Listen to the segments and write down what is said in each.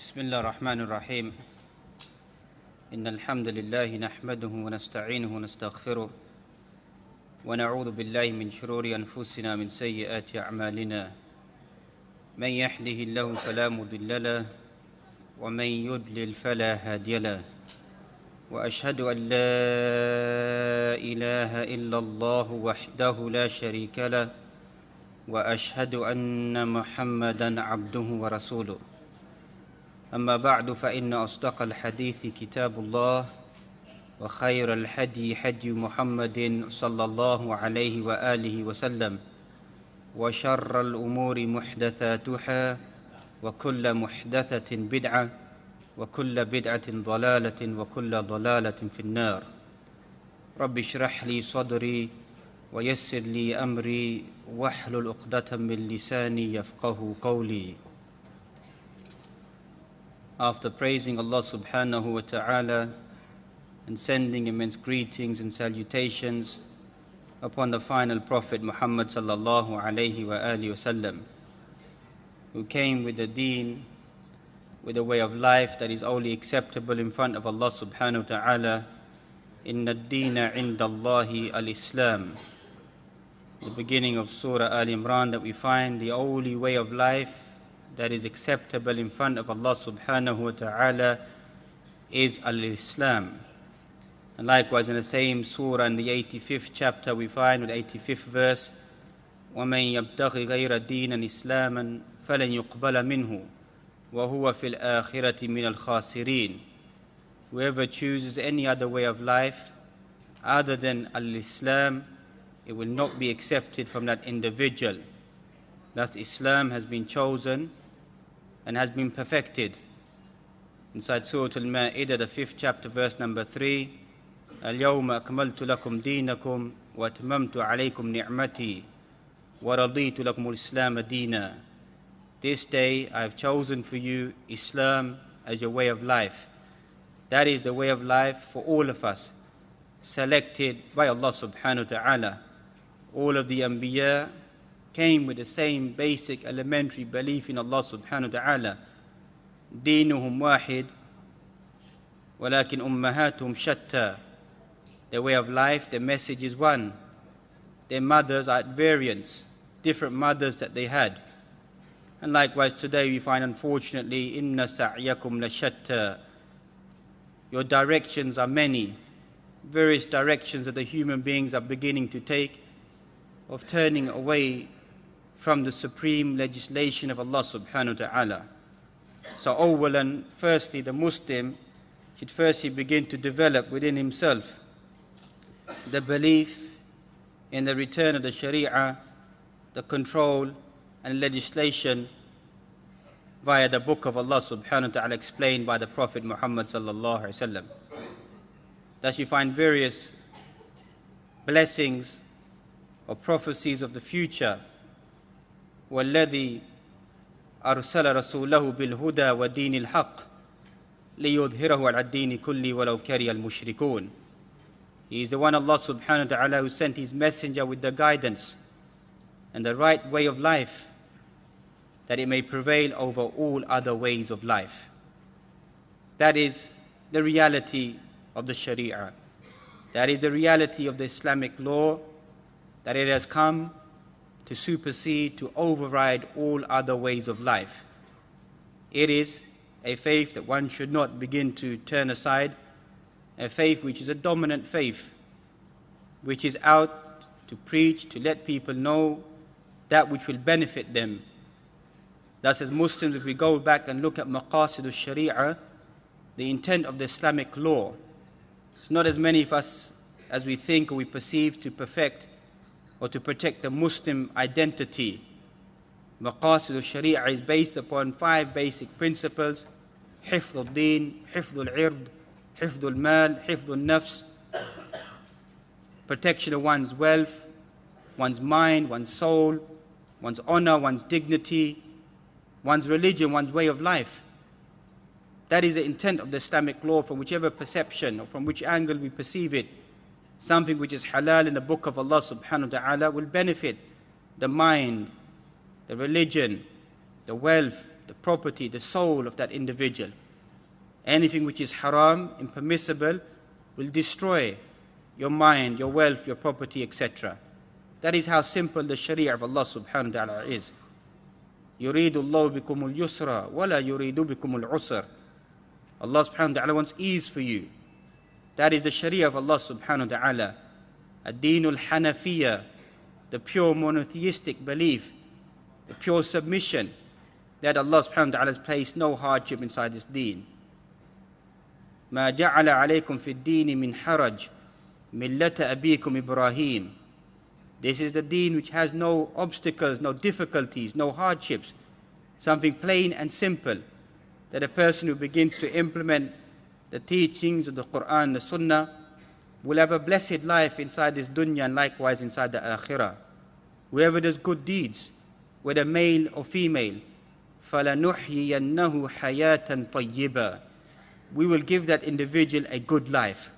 بسم الله الرحمن الرحيم إن الحمد لله نحمده ونستعينه ونستغفره ونعوذ بالله من شرور أنفسنا من سيئات أعمالنا من يهده الله فلا مضل له ومن يضلل فلا هادي له وأشهد أن لا إله إلا الله وحده لا شريك له وأشهد أن محمدا عبده ورسوله أما بعد فإن أصدق الحديث كتاب الله وخير الهدي هدي محمد صلى الله عليه وآله وسلم وشر الأمور محدثاتها وكل محدثة بدعة وكل بدعة ضلالة وكل ضلالة في النار رب اشرح لي صدري ويسر لي أمري واحلل عقدة من لساني يفقه قولي. After praising Allah subhanahu wa ta'ala and sending immense greetings and salutations upon the final Prophet Muhammad sallallahu alayhi wa alihi wasallam, who came with a deen, with a way of life that is only acceptable in front of Allah subhanahu wa ta'ala. Inna ad-deena inda Allahi al-Islam. The beginning of Surah Al-Imran, that we find the only way of life that is acceptable in front of Allah subhanahu wa ta'ala is al-Islam. And likewise in the same surah, in the 85th chapter, we find with the 85th verse, وَمَنْ يَبْتَغِ غَيْرَ دِينًا إِسْلَامًا فَلَنْ يُقْبَلَ مِنْهُ وَهُوَ فِي الْآخِرَةِ مِنَ الْخَاسِرِينَ. Whoever chooses any other way of life other than al-Islam, it will not be accepted from that individual. Thus Islam has been chosen and has been perfected. Inside Surah Al-Ma'idah, the 5th chapter, verse number 3, اليوم أكملت لكم دينكم وأتممت عليكم نعمتي ورضيت لكم الإسلام دينا. This day I have chosen for you Islam as your way of life. That is the way of life for all of us, selected by Allah subhanahu wa ta'ala. All of the Anbiya came with the same basic elementary belief in Allah subhanahu wa ta'ala. دينهم واحد ولكن أمهاتهم شتى. Their way of life, their message is one. Their mothers are at variance, different mothers that they had. And likewise today we find, unfortunately, إِنَّ سَعْيَكُمْ لَشَتَّى. Your directions are many, various directions that the human beings are beginning to take of turning away from the supreme legislation of Allah subhanahu wa ta'ala. So awalan, firstly, the Muslim should firstly begin to develop within himself the belief in the return of the Sharia, the control and legislation via the book of Allah subhanahu wa ta'ala, explained by the Prophet Muhammad sallallahu alaihi wasallam. Thus you find various blessings or prophecies of the future. وَالَّذِي أَرْسَلَ رَسُولَهُ بِالْهُدَى وَدِينِ الْحَقِّ لِيُظْهِرَهُ عَلَى الدِّينِ كُلِّهِ وَلَوْ كَرِهَ الْمُشْرِكُونَ. He is the one, Allah subhanahu wa ta'ala, who sent his messenger with the guidance and the right way of life, that it may prevail over all other ways of life. That is the reality of the Sharia. That is the reality of the Islamic law, that it has come to supersede, to override all other ways of life. It is a faith that one should not begin to turn aside, a faith which is a dominant faith, which is out to preach, to let people know that which will benefit them. Thus, as Muslims, if we go back and look at maqasid al-Sharia, the intent of the Islamic law, it's not as many of us as we think or we perceive to perfect or to protect the Muslim identity. Maqasid al-Sharia is based upon 5 basic principles: حفظ الدين, حفظ العرض, حفظ المال, حفظ النفس. Protection of one's wealth, one's mind, one's soul, one's honor, one's dignity, one's religion, one's way of life. That is the intent of the Islamic law, from whichever perception or from which angle we perceive it. Something which is halal in the book of Allah subhanahu wa ta'ala will benefit the mind, the religion, the wealth, the property, the soul of that individual. Anything which is haram, impermissible, will destroy your mind, your wealth, your property, etc. That is how simple the Sharia of Allah subhanahu wa ta'ala is. يُرِيدُ اللَّهُ بِكُمُ الْيُسْرَ وَلَا يُرِيدُ بِكُمُ الْعُسْرَ. Allah subhanahu wa ta'ala wants ease for you. That is the Sharia of Allah subhanahu wa ta'ala. Ad-Deenul Hanafiyya, the pure monotheistic belief, the pure submission, that Allah subhanahu wa ta'ala has placed no hardship inside this deen. مَا جَعَلَ عَلَيْكُمْ فِي الدِّينِ مِنْ حَرَجٍ مِلَّةَ أَبِيكُمْ إِبْرَاهِيمَ. This is the deen which has no obstacles, no difficulties, no hardships. Something plain and simple, that a person who begins to implement the teachings of the Quran, the Sunnah, will have a blessed life inside this dunya and likewise inside the akhirah. Whoever does good deeds, whether male or female, فَلَنُحْيِيَنَّهُ حَيَاةً طَيِّبًا. We will give that individual a good life.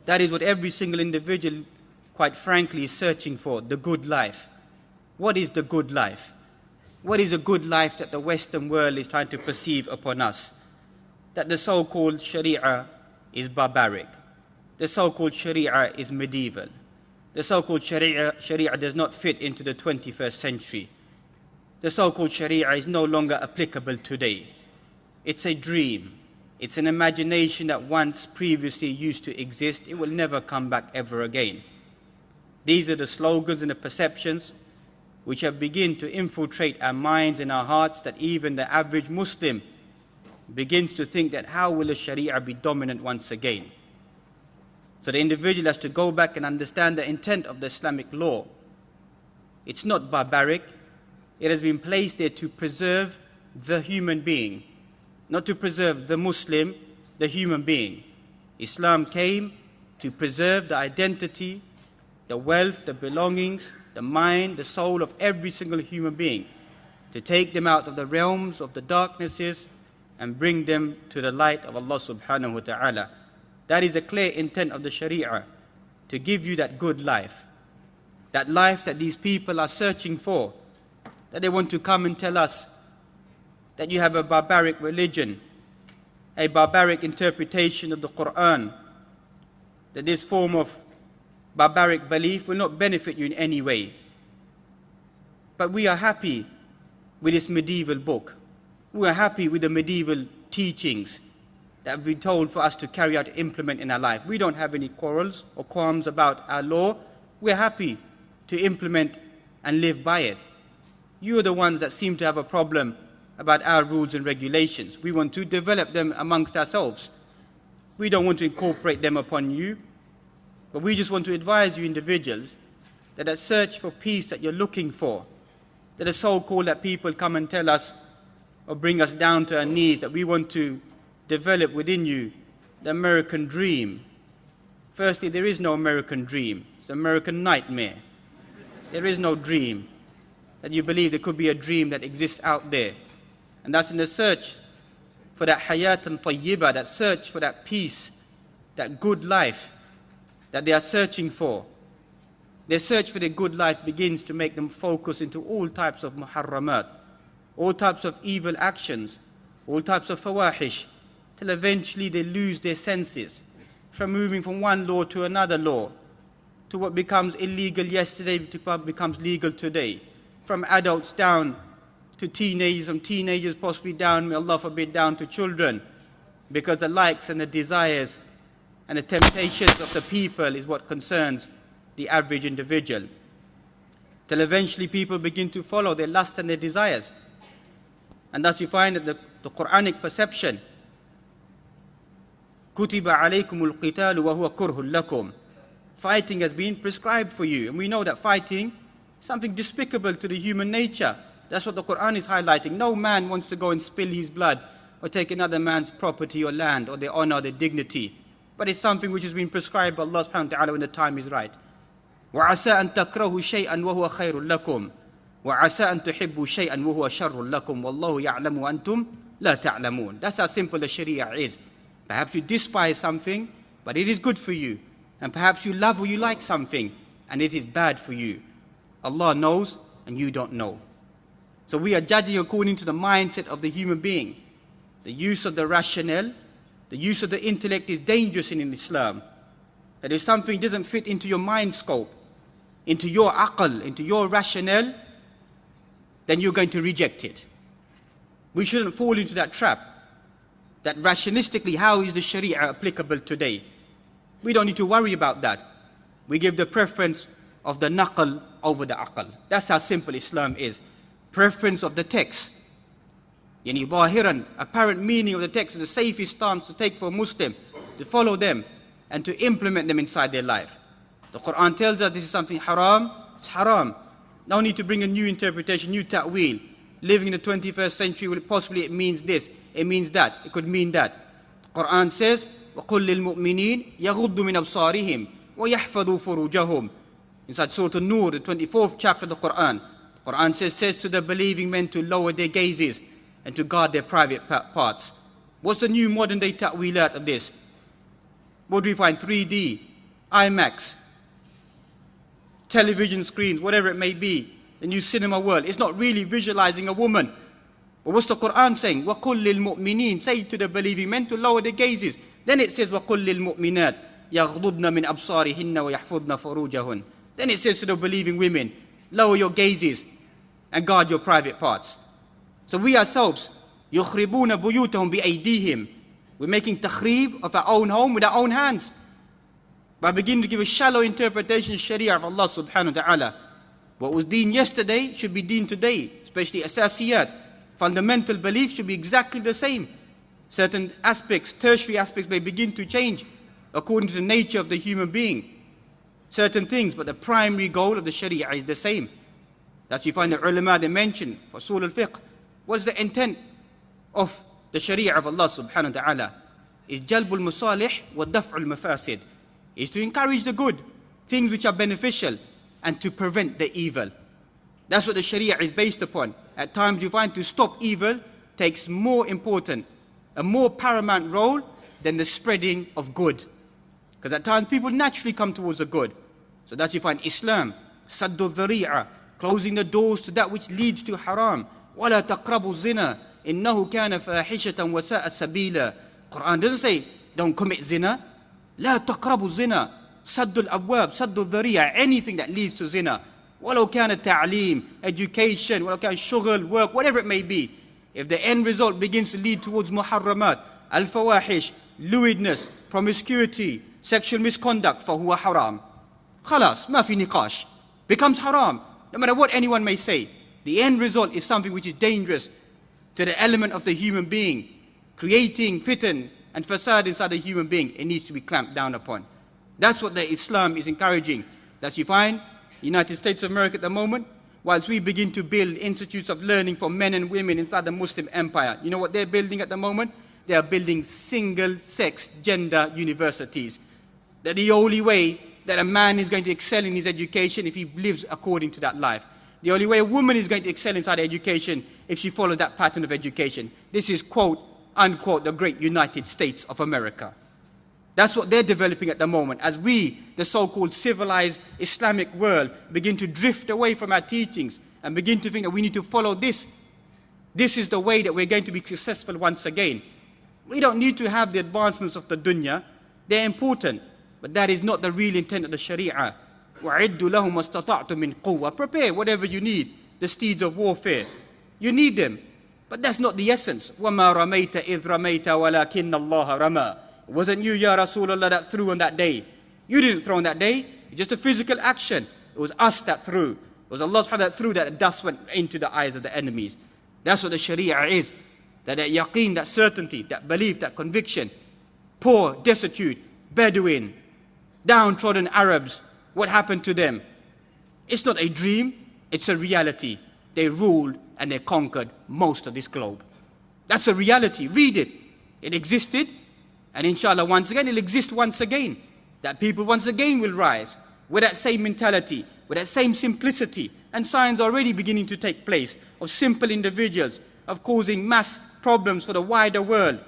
That is what every single individual, quite frankly, is searching for, the good life. What is the good life? What is a good life that the Western world is trying to perceive upon us? That the so-called Sharia is barbaric. The so-called Sharia is medieval. The so-called Sharia does not fit into the 21st century. The so-called Sharia is no longer applicable today. It's a dream. It's an imagination that once previously used to exist. It will never come back ever again. These are the slogans and the perceptions which have begun to infiltrate our minds and our hearts, that even the average Muslim begins to think that how will the Sharia be dominant once again? So the individual has to go back and understand the intent of the Islamic law. It's not barbaric. It has been placed there to preserve the human being, not to preserve the Muslim, the human being. Islam came to preserve the identity, the wealth, the belongings, the mind, the soul of every single human being, to take them out of the realms of the darknesses and bring them to the light of Allah subhanahu wa ta'ala. That is a clear intent of the Sharia, to give you that good life. That life that these people are searching for, that they want to come and tell us that you have a barbaric religion, a barbaric interpretation of the Quran, that this form of barbaric belief will not benefit you in any way. But we are happy with this medieval book. We are happy with the medieval teachings that have been told for us to carry out, implement in our life. We don't have any quarrels or qualms about our law. We are happy to implement and live by it. You are the ones that seem to have a problem about our rules and regulations. We want to develop them amongst ourselves. We don't want to incorporate them upon you. But we just want to advise you individuals that that search for peace that you're looking for, that the so-called that people come and tell us or bring us down to our knees, that we want to develop within you the American dream. Firstly, there is no American dream. It's an American nightmare. There is no dream. That you believe there could be a dream that exists out there. And that's in the search for that hayatan tayyibah, that search for that peace, that good life that they are searching for. Their search for their good life begins to make them focus into all types of muharramat, all types of evil actions, all types of fawahish, till eventually they lose their senses, from moving from one law to another law, to what becomes illegal yesterday to what becomes legal today, from adults down to teenagers, from teenagers possibly down, may Allah forbid, down to children, because the likes and the desires and the temptations of the people is what concerns the average individual. Till eventually people begin to follow their lust and their desires. And thus you find that the Quranic perception, كُتِبَ عَلَيْكُمُ الْقِتَالُ وَهُوَ كُرْهٌ لَكُمْ. Fighting has been prescribed for you. And we know that fighting is something despicable to the human nature. That's what the Quran is highlighting. No man wants to go and spill his blood or take another man's property or land or their honor or their dignity. But it's something which has been prescribed by Allah subhanahu wa ta'ala when the time is right. وَعَسَىٰ أَن تَكْرَهُ شَيْئًا وَهُوَ خَيْرٌ لَكُمْ وَعَسَىٰ أَن تُحِبُّوا شَيْئًا وَهُوَ شَرٌ لَكُمْ وَاللَّهُ يَعْلَمُ وَأَنْتُمْ لَا تَعْلَمُونَ. That's how simple the Sharia is. Perhaps you despise something, but it is good for you. And perhaps you love or you like something, and it is bad for you. Allah knows, and you don't know. So we are judging according to the mindset of the human being. The use of the rationale, the use of the intellect is dangerous in Islam. That if something doesn't fit into your mind scope, into your aql, into your rationale, then you're going to reject it. We shouldn't fall into that trap. That rationalistically, how is the Sharia applicable today? We don't need to worry about that. We give the preference of the naql over the aql. That's how simple Islam is. Preference of the text. Yani zahiran, apparent meaning of the text is the safest stance to take for a Muslim, to follow them and to implement them inside their life. The Quran tells us this is something haram, it's haram. No need to bring a new interpretation, new ta'wil. Living in the 21st century, possibly it means this, it means that, it could mean that. The Quran says, وَقُلْ لِلْمُؤْمِنِينَ يَغُضُّ مِنْ أَبْصَارِهِمْ وَيَحْفَظُوا فُرُوجَهُمْ. Inside Surah An-Nur, the 24th chapter of the Quran, the Quran says to the believing men to lower their gazes and to guard their private parts. What's the new modern day ta'wilat of this? What do we find? 3D, IMAX, television screens, whatever it may be, the new cinema world. It's not really visualizing a woman. But what's the Quran saying? وَقُلْ لِلْمُؤْمِنِينَ. Say to the believing men to lower their gazes. Then it says وَقُلْ لِلْمُؤْمِنَاتِ يَغْضُضْنَ مِنْ أَبْصَارِهِنَّ وَيَحْفُظْنَ فُرُوجَهُنَّ. Then it says to the believing women, lower your gazes and guard your private parts. So we ourselves, يُخْرِبُونَ بُيُوتَهُمْ بِأَيْدِيهِمْ. We're making takhrib of our own home with our own hands. By beginning to give a shallow interpretation of Sharia of Allah subhanahu wa ta'ala. What was deen yesterday should be deen today, especially asasiyat. Fundamental beliefs should be exactly the same. Certain aspects, tertiary aspects may begin to change according to the nature of the human being. Certain things, but the primary goal of the Sharia is the same. That's you find the ulama, they mention for usul al-fiqh. What's the intent of the Sharia of Allah subhanahu wa ta'ala? Is jalbul musalih wa daf'ul mafasid. Is to encourage the good, things which are beneficial, and to prevent the evil. That's what the Sharia is based upon. At times you find to stop evil takes more important, a more paramount role than the spreading of good. Because at times people naturally come towards the good. So that's you find Islam, saddu dhari'a, closing the doors to that which leads to haram. وَلَا تَقْرَبُوا الزِّنَا إِنَّهُ كَانَ فَاحِشَةً وَسَاءَ السَّبِيلًا. Quran doesn't say, don't commit zina. لَا تَقْرَبُوا الزِّنَا. saddu al-abwab, saddu al-dhari'a, anything that leads to zina. وَلَوْ كَانَ التَّعْلِيم, education, وَلَوْ كَانَ شُغل, work, whatever it may be. If the end result begins to lead towards muharramat, al-fawahish, lewdness, promiscuity, sexual misconduct, فَهُوَ haram. Khalas, ma fi niqash. Becomes haram, no matter what anyone may say. The end result is something which is dangerous to the element of the human being, creating fitan and fasad inside the human being. It needs to be clamped down upon. That's what the Islam is encouraging. That's you find United States of America at the moment, whilst we begin to build institutes of learning for men and women inside the Muslim empire. You know what they're building at the moment? They are building single-sex gender universities. That the only way that a man is going to excel in his education if he lives according to that life. The only way a woman is going to excel inside education if she follows that pattern of education. This is, quote, unquote, the great United States of America. That's what they're developing at the moment. As we, the so-called civilized Islamic world, begin to drift away from our teachings and begin to think that we need to follow this. This is the way that we're going to be successful once again. We don't need to have the advancements of the dunya. They're important, but that is not the real intent of the Sharia. وَعِدُّ لَهُمْ وَاسْتَطَعْتُ مِنْ قُوَّةٍ. Prepare whatever you need, the steeds of warfare. You need them, but that's not the essence. وَمَا رَمَيْتَ إِذْ رَمَيْتَ وَلَكِنَّ اللَّهَ رَمَى. It wasn't you, Ya Rasulullah, that threw on that day. You didn't throw on that day. It's just a physical action. It was us that threw. It was Allah subhanahu wa ta'ala that threw, that dust went into the eyes of the enemies. That's what the Sharia is. That yaqeen, that certainty, that belief, that conviction. Poor, destitute, Bedouin, downtrodden Arabs. What happened to them? It's not a dream, it's a reality. They ruled and they conquered most of this globe. That's a reality. Read it. It existed, and inshallah once again it'll exist once again. That people once again will rise with that same mentality, with that same simplicity. And signs are already beginning to take place of simple individuals, of causing mass problems for the wider world.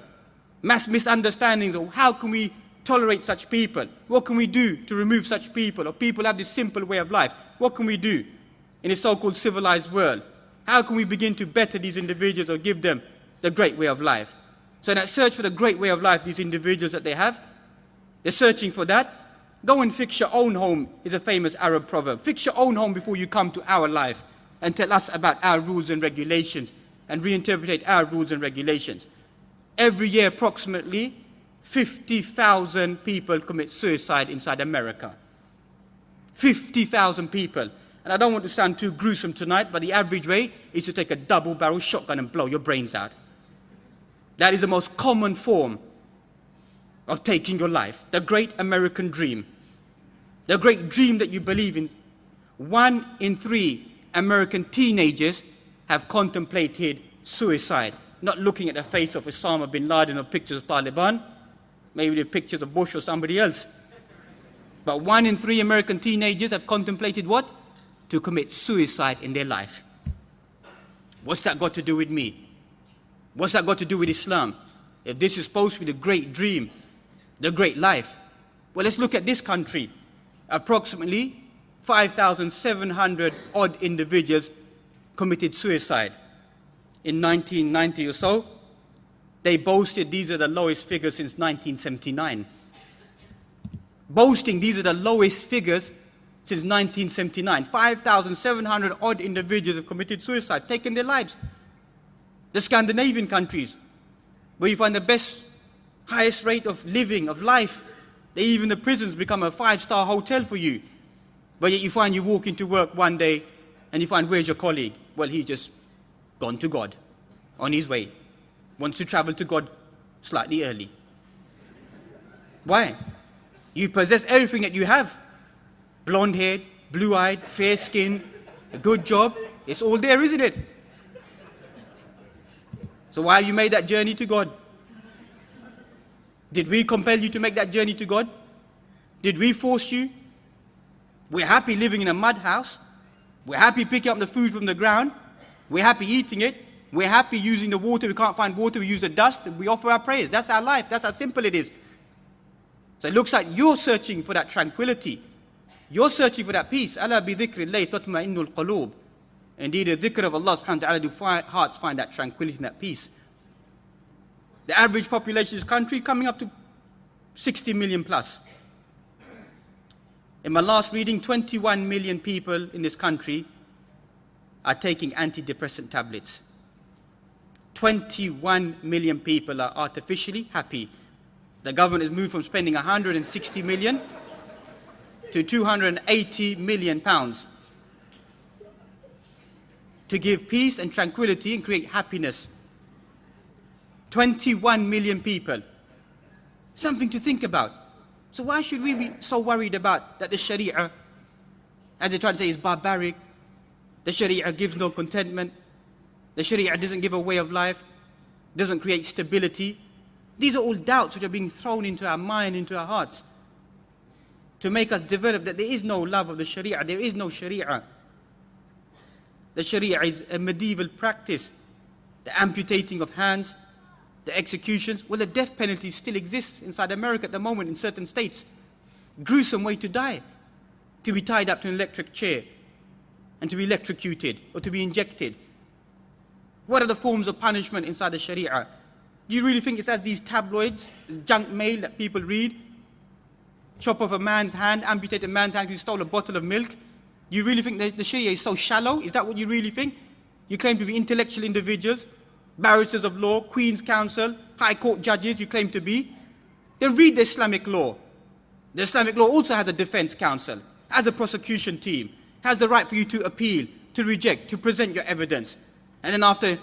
Mass misunderstandings of how can we tolerate such people? What can we do to remove such people? Or people have this simple way of life. What can we do in a so-called civilized world? How can we begin to better these individuals or give them the great way of life? So in that search for the great way of life, these individuals that they have, they're searching for that. Go and fix your own home is a famous Arab proverb. Fix your own home before you come to our life and tell us about our rules and regulations and reinterpret our rules and regulations. Every year, approximately 50,000 people commit suicide inside America. 50,000 people. And I don't want to sound too gruesome tonight, but the average way is to take a double-barrel shotgun and blow your brains out. That is the most common form of taking your life. The great American dream. The great dream that you believe in. 1 in 3 American teenagers have contemplated suicide. Not looking at the face of Osama bin Laden or pictures of Taliban. Maybe the pictures of Bush or somebody else. But 1 in 3 American teenagers have contemplated what? To commit suicide in their life. What's that got to do with me? What's that got to do with Islam? If this is supposed to be the great dream, the great life. Well, let's look at this country. Approximately 5,700 odd individuals committed suicide. In 1990 or so, they boasted these are the lowest figures since 1979. Boasting these are the lowest figures since 1979. 5,700 odd individuals have committed suicide, taken their lives. The Scandinavian countries, where you find the best, highest rate of living, of life. Even the prisons become a 5-star hotel for you. But yet you find you walk into work one day and you find, where's your colleague? Well, he's just gone to God, on his way. Wants to travel to God slightly early. Why? You possess everything that you have. Blonde-haired, blue-eyed, fair skin, a good job. It's all there, isn't it? So why have you made that journey to God? Did we compel you to make that journey to God? Did we force you? We're happy living in a mud house. We're happy picking up the food from the ground. We're happy eating it. We're happy using the water. We can't find water. We use the dust. And we offer our prayers. That's our life. That's how simple it is. So it looks like you're searching for that tranquility. You're searching for that peace. Ala bi dhikrillahi tatma'innul qulub. Indeed, the dhikr of Allah subhanahu wa ta'ala do hearts find that tranquility and that peace. The average population of this country coming up to 60 million plus. In my last reading, 21 million people in this country are taking antidepressant tablets. 21 million people are artificially happy. The government has moved from spending 160 million to 280 million pounds to give peace and tranquility and create happiness. 21 million people. Something to think about. So why should we be so worried about that the Sharia, as they try to say, is barbaric? The Sharia gives no contentment. The Sharia doesn't give a way of life, doesn't create stability. These are all doubts which are being thrown into our mind, into our hearts, to make us develop that there is no love of the Sharia, there is no Sharia. The Sharia is a medieval practice, the amputating of hands, the executions. Well, the death penalty still exists inside America at the moment in certain states. Gruesome way to die, to be tied up to an electric chair and to be electrocuted or to be injected. What are the forms of punishment inside the Sharia? Do you really think it's as these tabloids, junk mail that people read? Chop off a man's hand, amputate a man's hand because he stole a bottle of milk? You really think that the Sharia is so shallow? Is that what you really think? You claim to be intellectual individuals, barristers of law, Queen's Counsel, High Court judges you claim to be. Then read the Islamic law. The Islamic law also has a defense counsel, has a prosecution team, has the right for you to appeal, to reject, to present your evidence. And then after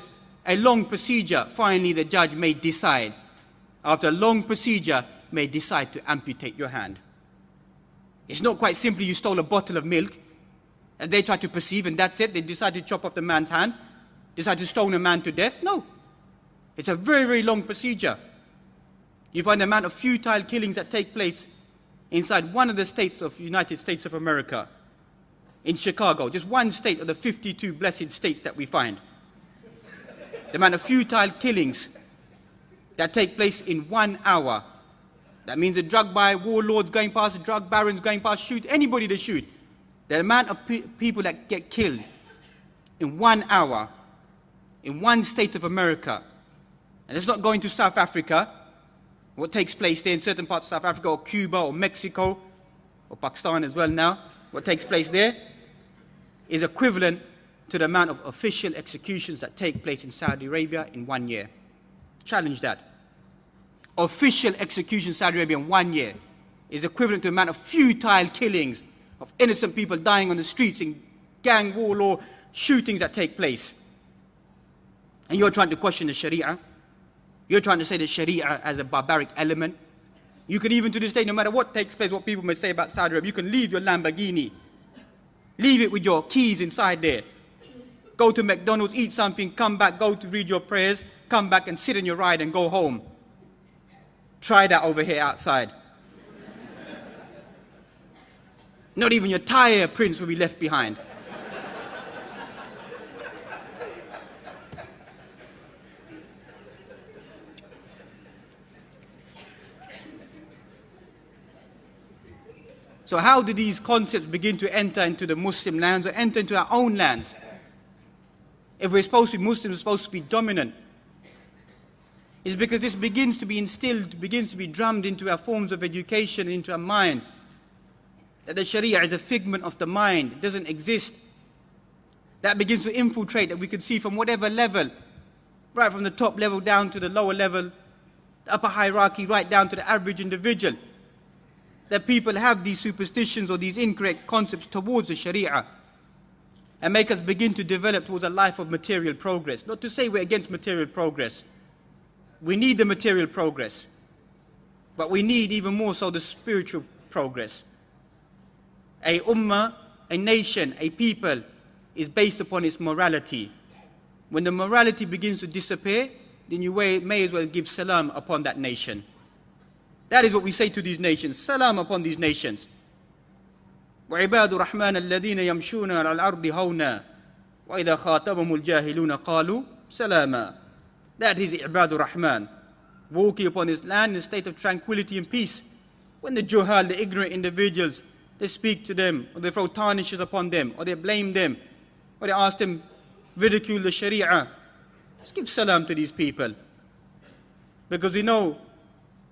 a long procedure, finally the judge may decide. After a long procedure, may decide to amputate your hand. It's not quite simply you stole a bottle of milk, as they try to perceive, and that's it. They decide to chop off the man's hand, decide to stone a man to death. No. It's a very, very long procedure. You find the amount of futile killings that take place inside one of the states of United States of America, in Chicago, just one state of the 52 blessed states that we find. The amount of futile killings that take place in 1 hour. That means the drug buyer, warlords going past, drug barons going past, shoot anybody they shoot. The amount of people that get killed in 1 hour in one state of America, and it's not going to South Africa, what takes place there in certain parts of South Africa or Cuba or Mexico or Pakistan as well now, what takes place there is equivalent to the amount of official executions that take place in Saudi Arabia in 1 year. Challenge that. Official execution in Saudi Arabia in 1 year is equivalent to the amount of futile killings of innocent people dying on the streets in gang war or shootings that take place. And you're trying to question the Sharia. You're trying to say the Sharia as a barbaric element. You can even to this day, no matter what takes place, what people may say about Saudi Arabia, you can leave your Lamborghini. Leave it with your keys inside there. Go to McDonald's, eat something, come back, go to read your prayers, come back and sit in your ride and go home. Try that over here outside. Not even your tire prints will be left behind. So how did these concepts begin to enter into the Muslim lands or enter into our own lands? If we're supposed to be Muslims, we're supposed to be dominant. It's because this begins to be instilled, begins to be drummed into our forms of education, into our mind. That the Sharia is a figment of the mind, it doesn't exist. That begins to infiltrate, that we can see from whatever level, right from the top level down to the lower level, the upper hierarchy, right down to the average individual. That people have these superstitions or these incorrect concepts towards the Sharia and make us begin to develop towards a life of material progress. Not to say we're against material progress. We need the material progress, but we need even more so the spiritual progress. A ummah, a nation, a people is based upon its morality. When the morality begins to disappear, then you may as well give salam upon that nation. That is what we say to these nations. Salam upon these nations. وَعِبَادُ الرَّحْمَنَ الَّذِينَ يَمْشُونَ عَلَى الْأَرْضِ هَوْنًا وَإِذَا خَاطَبَهُمُ الْجَاهِلُونَ قَالُوا سَلَامًا. That is Ibadur Rahman, walking upon his land in a state of tranquility and peace. When the juhal, the ignorant individuals, they speak to them, or they throw tarnishes upon them, or they blame them, or they ask them, ridicule the Sharia, just give salam to these people. Because we know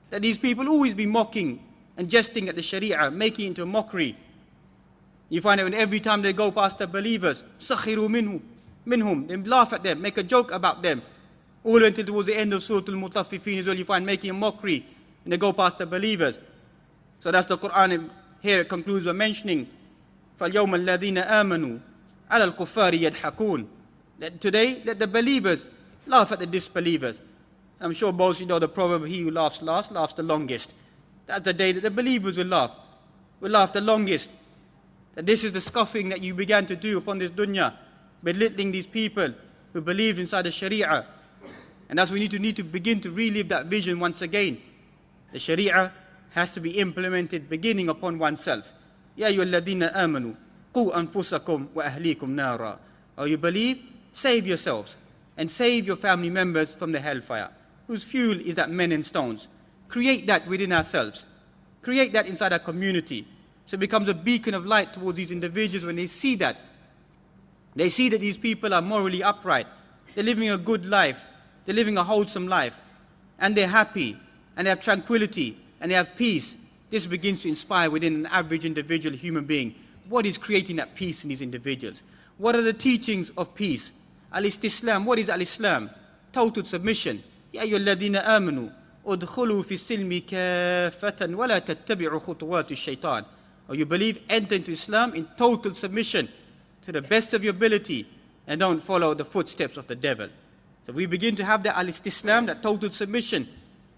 that these people always be mocking and jesting at the Sharia, making it into a mockery. You find that when every time they go past the believers, سَخِرُوا minhum, they laugh at them, make a joke about them. All until towards the end of Surah Al-Mutaffifin as well, you find making a mockery when they go past the believers. So that's the Quran. Here it concludes by mentioning, فَالْيَوْمَ الَّذِينَ آمَنُوا عَلَى الْكُفَّارِ يَضْحَكُونَ. Today, let the believers laugh at the disbelievers. I'm sure most of you know the proverb, he who laughs last, laughs the longest. That's the day that the believers will laugh the longest. That this is the scoffing that you began to do upon this dunya, belittling these people who believe inside the Sharia. And that's we need to begin to relive that vision once again. The Sharia has to be implemented beginning upon oneself. Ya ayyuhalladhina amanu qu anfusakum wa ahlikum nara. Oh, you believe? Save yourselves and save your family members from the hellfire, whose fuel is that men and stones. Create that within ourselves. Create that inside our community. So it becomes a beacon of light towards these individuals when they see that. They see that these people are morally upright. They're living a good life. They're living a wholesome life. And they're happy. And they have tranquility. And they have peace. This begins to inspire within an average individual human being. What is creating that peace in these individuals? What are the teachings of peace? Al-Istislam. What is Al-Islam? Total submission. Ya ayyuhalladhina amanu udkhulu fi silmi kaffatan wa la tattabi'u khutuwati shaitan. Or you believe, enter into Islam in total submission to the best of your ability and don't follow the footsteps of the devil. So we begin to have that al-istislam, that total submission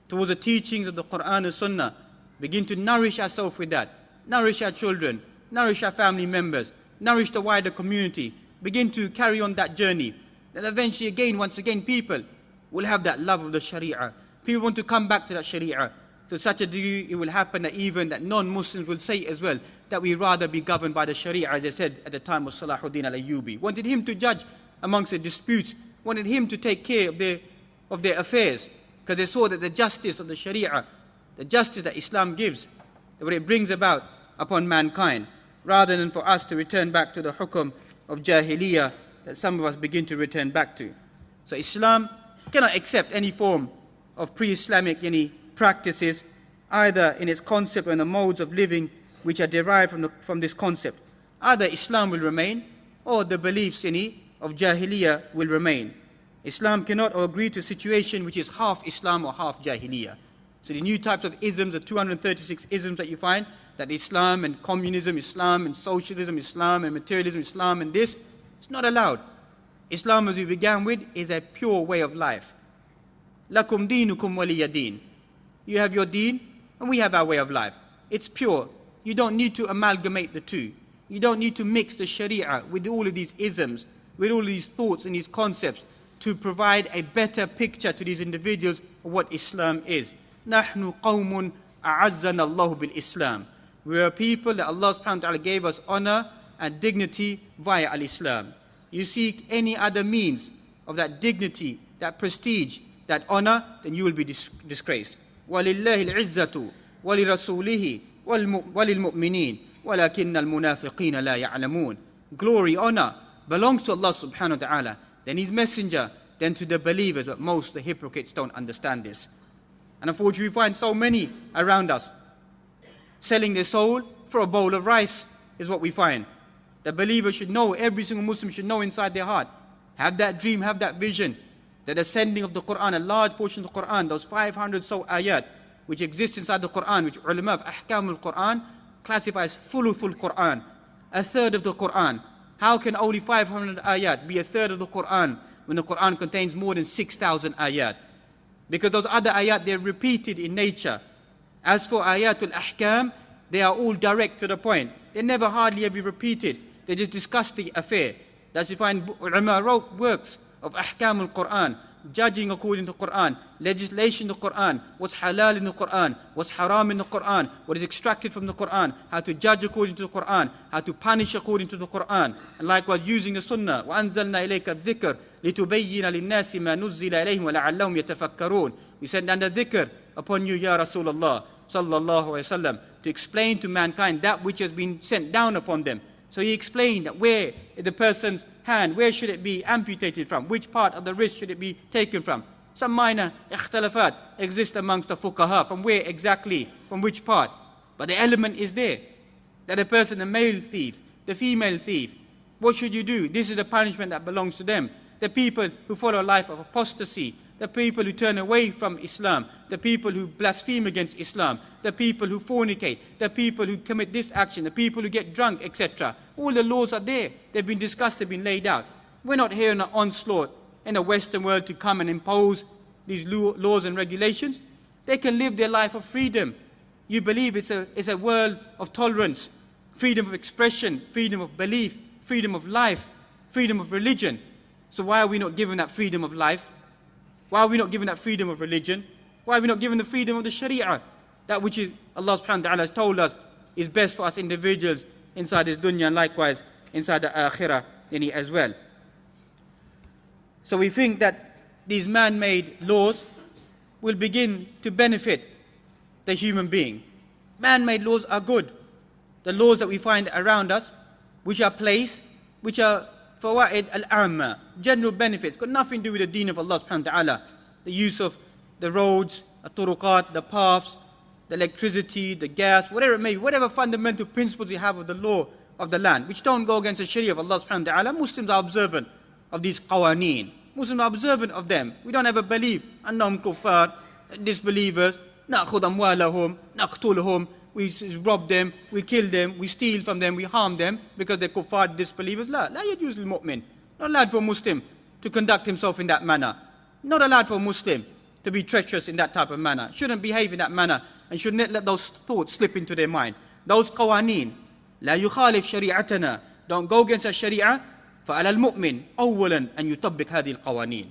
towards the teachings of the Quran and Sunnah. Begin to nourish ourselves with that. Nourish our children, nourish our family members, nourish the wider community. Begin to carry on that journey. Then eventually again, once again, people will have that love of the Sharia. People want to come back to that Sharia. To such a degree, it will happen that even that non-Muslims will say as well that we rather be governed by the Sharia, as I said at the time of Salahuddin al-Ayyubi. Wanted him to judge amongst the disputes, wanted him to take care of their affairs, because they saw that the justice of the Sharia, the justice that Islam gives, that what it brings about upon mankind, rather than for us to return back to the hukum of Jahiliyyah that some of us begin to return back to. So Islam cannot accept any form of pre-Islamic any practices, either in its concept or in the modes of living which are derived from this concept. Either Islam will remain, or the beliefs of Jahiliyyah will remain. Islam cannot agree to a situation which is half Islam or half Jahiliyyah. So the new types of isms, the 236 isms that you find, that Islam and communism, Islam and socialism, Islam and materialism, Islam and this, it's not allowed. Islam, as we began with, is a pure way of life. Lakum dinukum waliya din. You have your deen, and we have our way of life. It's pure. You don't need to amalgamate the two. You don't need to mix the Sharia with all of these isms, with all of these thoughts and these concepts, to provide a better picture to these individuals of what Islam is. نَحْنُ قَوْمٌ أَعَزَّنَا اللَّهُ بِالْإِسْلَامِ. We are a people that Allah subhanahu wa ta'ala gave us honor and dignity via al-Islam. You seek any other means of that dignity, that prestige, that honor, then you will be disgraced. وَلِلَّهِ الْعِزَّةُ وَلِرَسُولِهِ وَلِلْمُؤْمِنِينَ وَلَكِنَّ الْمُنَافِقِينَ لَا يَعْلَمُونَ. Glory, honor belongs to Allah subhanahu wa ta'ala, then His messenger, then to the believers, but most of the hypocrites don't understand this. And unfortunately we find so many around us selling their soul for a bowl of rice is what we find. The believer should know, every single Muslim should know inside their heart, have that dream, have that vision, that the sending of the Quran, a large portion of the Quran, those 500 so ayat, which exist inside the Quran, which ulama of ahkam al-Quran classifies thuluthul Quran, a third of the Quran. How can only 500 ayat be a third of the Quran when the Quran contains more than 6,000 ayat? Because those other ayat, they're repeated in nature. As for ayatul ahkam, they are all direct to the point. They never hardly ever repeated. They just discuss the affair. That's you find ulama wrote works of ahkam al-Quran, judging according to the Quran, legislation in the Quran, what's halal in the Quran, what's haram in the Quran, what is extracted from the Quran, how to judge according to the Quran, how to punish according to the Quran, and likewise using the Sunnah. وَأَنزَلْنَا إِلَيْكَ الذِّكْرَ لِتُبَيِّنَ لِلنَّاسِ مَا نُزِّلَ إِلَيْهِمْ وَلَعَلَّهُمْ يَتَفَكَّرُونَ. We sent down the dhikr upon you, Ya Rasulullah sallallahu alaihi wasallam, to explain to mankind that which has been sent down upon them. So he explained that where the person's hand, where should it be amputated from? Which part of the wrist should it be taken from? Some minor ikhtilafat exist amongst the fuqaha, from where exactly, from which part. But the element is there, that a person, the male thief, the female thief, what should you do? This is the punishment that belongs to them. The people who follow a life of apostasy, the people who turn away from Islam, the people who blaspheme against Islam, the people who fornicate, the people who commit this action, the people who get drunk, etc. All the laws are there. They've been discussed, they've been laid out. We're not here in an onslaught in the Western world to come and impose these laws and regulations. They can live their life of freedom. You believe it's a world of tolerance, freedom of expression, freedom of belief, freedom of life, freedom of religion. So why are we not given that freedom of life? Why are we not given that freedom of religion? Why are we not given the freedom of the Sharia? That which is, Allah subhanahu wa ta'ala has told us is best for us individuals inside this dunya and likewise inside the akhirah as well. So we think that these man-made laws will begin to benefit the human being. Man-made laws are good. The laws that we find around us, which are placed, which are fawaid al-amma, general benefits, got nothing to do with the deen of Allah subhanahu wa ta'ala. The use of the roads, the turuqat, the paths, the electricity, the gas, whatever it may be, whatever fundamental principles we have of the law of the land, which don't go against the Sharia of Allah subhanahu wa ta'ala. Muslims are observant of these qawaneen. Muslims are observant of them. We don't ever believe, annahum kuffar, disbelievers, na'khud amwalahum, naqtuluhum, we rob them, we kill them, we steal from them, we harm them because they're kuffar, disbelievers. La yajuz lil-mu'min. Not allowed for a Muslim to conduct himself in that manner. Not allowed for a Muslim to be treacherous in that type of manner. Shouldn't behave in that manner and should not let those thoughts slip into their mind. Those qawaneen, la yukhalif shari'atana, don't go against our sharia. فَعَلَى الْمُؤْمِنِ أَوَّلًا أَنْ يُطَبِّقْ هَذِهِ الْقَوَانِينَ.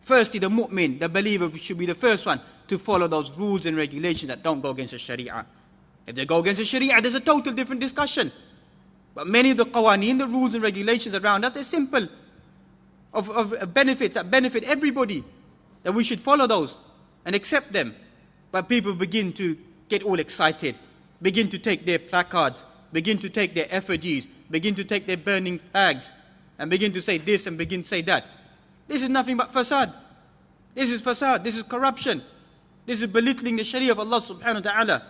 Firstly, the mu'min, the believer, should be the first one to follow those rules and regulations that don't go against the sharia. If they go against the sharia, there's a total different discussion. But many of the qawaneen, the rules and regulations around us, they're simple, of benefits that benefit everybody, that we should follow those and accept them. But people begin to get all excited, begin to take their placards, begin to take their effigies, begin to take their burning flags, and begin to say this and begin to say that. This is nothing but fasad. This is fasad, this is corruption. This is belittling the Sharia of Allah subhanahu wa ta'ala.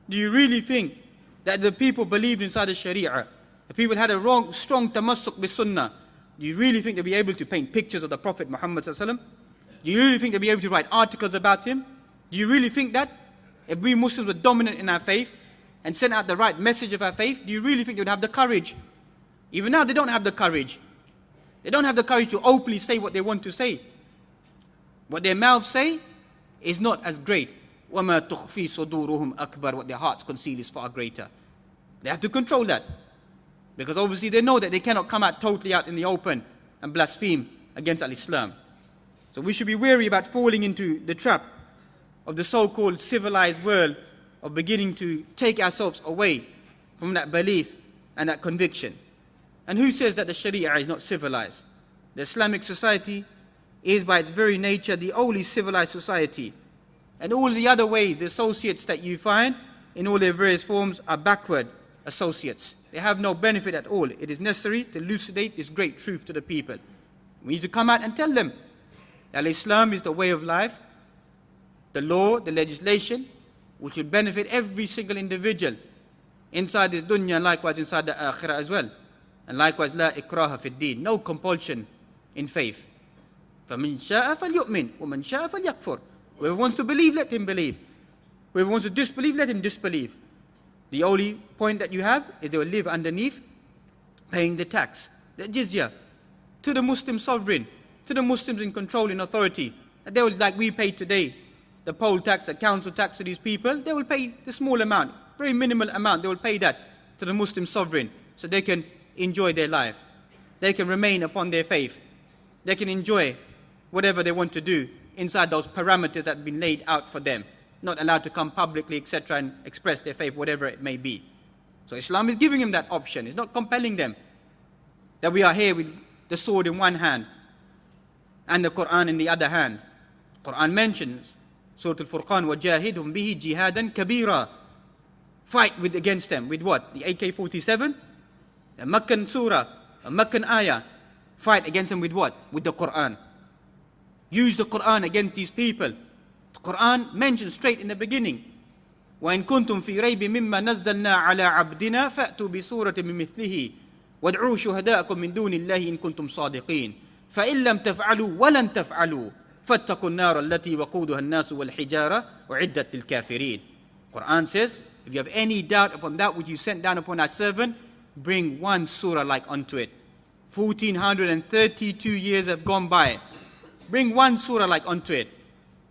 Do you really think that the people believed inside the Sharia, the people had a strong tamassuk with sunnah, do you really think they'll be able to paint pictures of the Prophet Muhammad sallallahu alaihi wasallam? Do you really think they'll be able to write articles about him? Do you really think that? If we Muslims were dominant in our faith and sent out the right message of our faith, do you really think they would have the courage? Even now they don't have the courage. They don't have the courage to openly say what they want to say. What their mouths say is not as great. وَمَا تُخْفِي صُدُورُهُمْ أَكْبَرُ. What their hearts conceal is far greater. They have to control that. Because obviously they know that they cannot come out totally out in the open and blaspheme against al-Islam. So we should be wary about falling into the trap of the so-called civilized world, of beginning to take ourselves away from that belief and that conviction. And who says that the Sharia is not civilized? The Islamic society is by its very nature the only civilized society. And all the other ways, the associates that you find in all their various forms are backward associates. They have no benefit at all. It is necessary to elucidate this great truth to the people. We need to come out and tell them that Islam is the way of life, the law, the legislation, which will benefit every single individual inside this dunya and likewise inside the akhirah as well. And likewise, la ikraha fi din, no compulsion in faith. فَمَنْ شَاءَ فَلْيُؤْمِنْ وَمَنْ شَاءَ فَلْيَكْفُرْ. Whoever wants to believe, let him believe. Whoever wants to disbelieve, let him disbelieve. The only point that you have is they will live underneath paying the tax, the jizya, to the Muslim sovereign, to the Muslims in control, in authority. And they will, like we pay today, the poll tax, the council tax to these people, they will pay the small amount, very minimal amount, they will pay that to the Muslim sovereign so they can enjoy their life. They can remain upon their faith. They can enjoy whatever they want to do inside those parameters that have been laid out for them. Not allowed to come publicly, etc., and express their faith, whatever it may be. So Islam is giving them that option. It's not compelling them that we are here with the sword in one hand and the Quran in the other hand. Quran mentions, Surah Al-Furqan, وَجَاهِدْهُمْ بِهِ جِهَادًا كَبِيرًا. Fight against them with what? The AK-47? The Meccan surah, a Meccan ayah. Fight against them with what? With the Quran. Use the Quran against these people. The Quran mentions straight in the beginning, وَإِن كُنْتُمْ فِي رَيْبٍ مِمَّا نَزَّلْنَا عَلَىٰ عَبْدِنَا فَأْتُوا بِسُورَةٍ مِّن مِثْلِهِ وَادْعُوا شُهَدَاءَكُم مِّن دُونِ اللَّهِ إِن كُنتُمْ صَادِقِينَ فَإِن لَّمْ تَفْعَلُوا وَلَن تَفْعَلُوا فَاتَّقُوا النَّارَ الَّتِي وَقُودُهَا النَّاسُ وَالْحِجَارَةُ وَعِدَّتْ لِلْكَافِرِينَ. Quran says, if you have any doubt upon that which you sent down upon our servant, bring one surah like unto it. 1432 years have gone by. Bring one surah like unto it.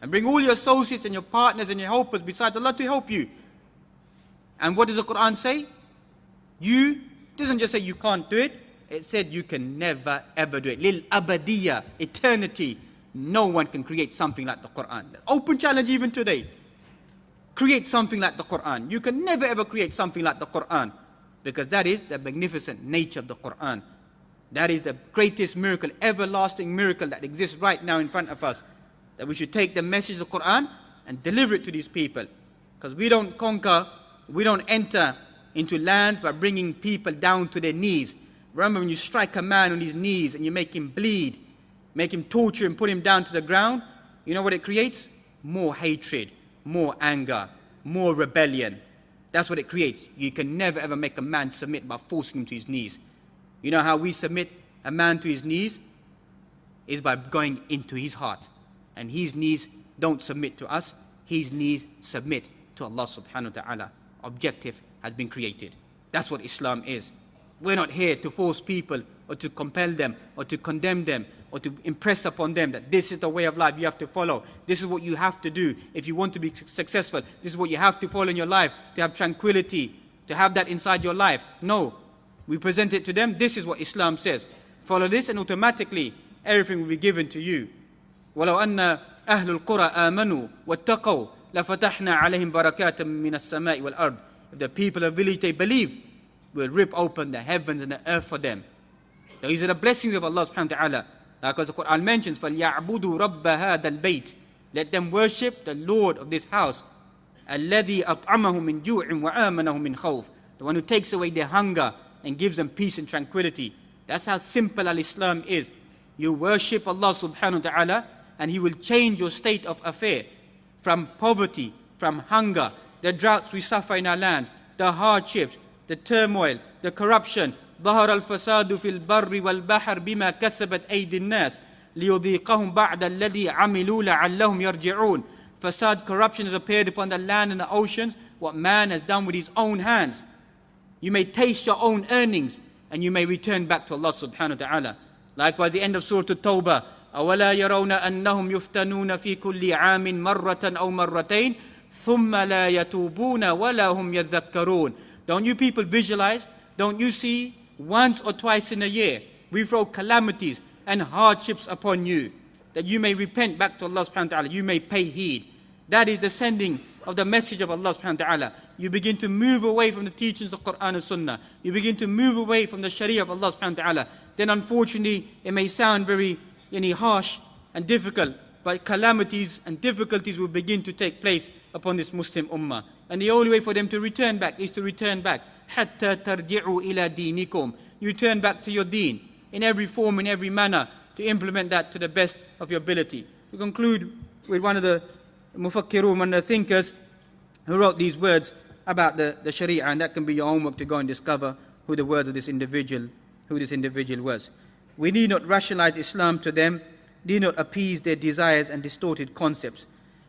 And bring all your associates and your partners and your helpers besides Allah to help you. And what does the Quran say? It doesn't just say you can't do it. It said you can never ever do it. Lil abadiyya, eternity. No one can create something like the Quran. Open challenge even today. Create something like the Quran. You can never ever create something like the Quran. Because that is the magnificent nature of the Quran. That is the greatest miracle, everlasting miracle that exists right now in front of us. That we should take the message of the Quran and deliver it to these people. Because we don't conquer, we don't enter into lands by bringing people down to their knees. Remember when you strike a man on his knees and you make him bleed, make him torture and put him down to the ground, you know what it creates? More hatred, more anger, more rebellion. That's what it creates. You can never ever make a man submit by forcing him to his knees. You know how we submit a man to his knees? Is by going into his heart. And his knees don't submit to us. His knees submit to Allah subhanahu wa ta'ala. Objective has been created. That's what Islam is. We're not here to force people or to compel them or to condemn them or to impress upon them that this is the way of life you have to follow. This is what you have to do if you want to be successful. This is what you have to follow in your life to have tranquility, to have that inside your life. No. We present it to them. This is what Islam says. Follow this and automatically everything will be given to you. وَلَوْ أَنَّ أَهْلُ الْقُرَىٰ آمَنُوا وَاتَّقَوْا لَفَتَحْنَا عَلَيْهِمْ بَرَكَاتًا مِّنَ السَّمَاءِ وَالْأَرْضِ. If the people of village, they believe, we'll rip open the heavens and the earth for them. These are the blessings of Allah subhanahu wa ta'ala. Because the Quran mentions, فَلْيَعْبُدُوا رَبَّ هَذَا الْبَيْتِ. Let them worship the Lord of this house. الَّذِي أَطْعَمَهُم مِّن جُوعٍ وَآمَنَهُم مِّن خَوْفٍ. The one who takes away their hunger and gives them peace and tranquility. That's how simple al-Islam is. You worship Allah subhanahu wa ta'ala, and He will change your state of affair from poverty, from hunger, the droughts we suffer in our lands, the hardships, the turmoil, the corruption. ظهر الفساد في البر والبحر بما كسبت أيدي الناس ليذيقهم بعد الذي عملوا لعلهم يرجعون. Fasad, corruption has appeared upon the land and the oceans, what man has done with his own hands. You may taste your own earnings, and you may return back to Allah subhanahu wa ta'ala. Likewise, the end of Surah At-Tawbah, أَوَلَا يَرَوْنَ أَنَّهُمْ يُفْتَنُونَ فِي كُلِّ عَامٍ مَرَّةً أَوْ مَرَّتَيْنِ ثُمَّ لَا يَتُوبُونَ وَلَا هُمْ يَذَّكَّرُونَ. Don't you people visualize? Don't you see? Once or twice in a year, we throw calamities and hardships upon you, that you may repent back to Allah subhanahu wa ta'ala, you may pay heed. That is the sending of the message of Allah subhanahu wa ta'ala. You begin to move away from the teachings of Quran and Sunnah. You begin to move away from the Sharia of Allah subhanahu wa ta'ala. Then unfortunately, it may sound very harsh and difficult, but calamities and difficulties will begin to take place upon this Muslim ummah. And the only way for them to return back is to return back. حَتَّى تَرْجِعُوا إِلَى دِينِكُمْ. You turn back to your deen in every form, in every manner, to implement that to the best of your ability. To conclude with one of the mufakkirun, one of the thinkers who wrote these words about the Sharia, and that can be your homework to go and discover who the words of this individual was. We need not rationalize Islam to them, need not appease their desires and distorted concepts.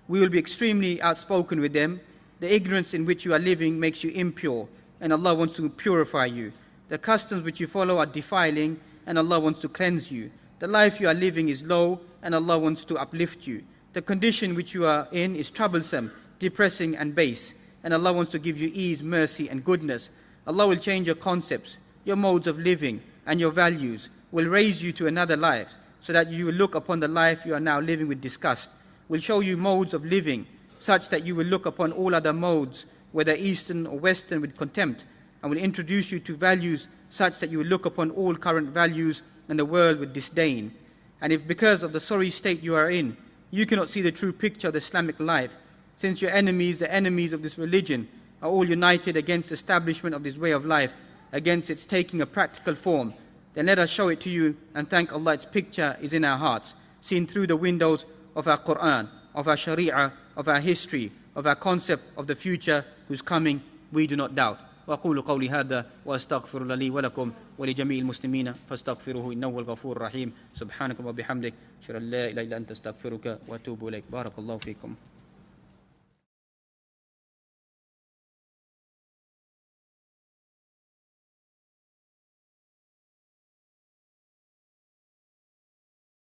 We will be extremely outspoken with them. The ignorance in which you are living makes you impure, and Allah wants to purify you. The customs which you follow are defiling, and Allah wants to cleanse you. The life you are living is low, and Allah wants to uplift you. The condition which you are in is troublesome, depressing and base, and Allah wants to give you ease, mercy and goodness. Allah will change your concepts, your modes of living, and your values, will raise you to another life, so that you will look upon the life you are now living with disgust, will show you modes of living, such that you will look upon all other modes, whether Eastern or Western, with contempt, and will introduce you to values such that you will look upon all current values in the world with disdain. And if because of the sorry state you are in, you cannot see the true picture of the Islamic life, since your enemies, the enemies of this religion, are all united against the establishment of this way of life, against its taking a practical form, then let us show it to you and thank Allah its picture is in our hearts, seen through the windows of our Quran, of our Sharia, of our history, of our concept of the future whose coming we do not doubt. وأقول قولي هذا وأستغفر لي ولكم ولجميع المسلمين فاستغفروه إنه هو الغفور الرحيم. سبحانك وبحمدك أشهد أن لا إله إلا أنت أستغفرك وأتوب إليك. بارك الله فيكم.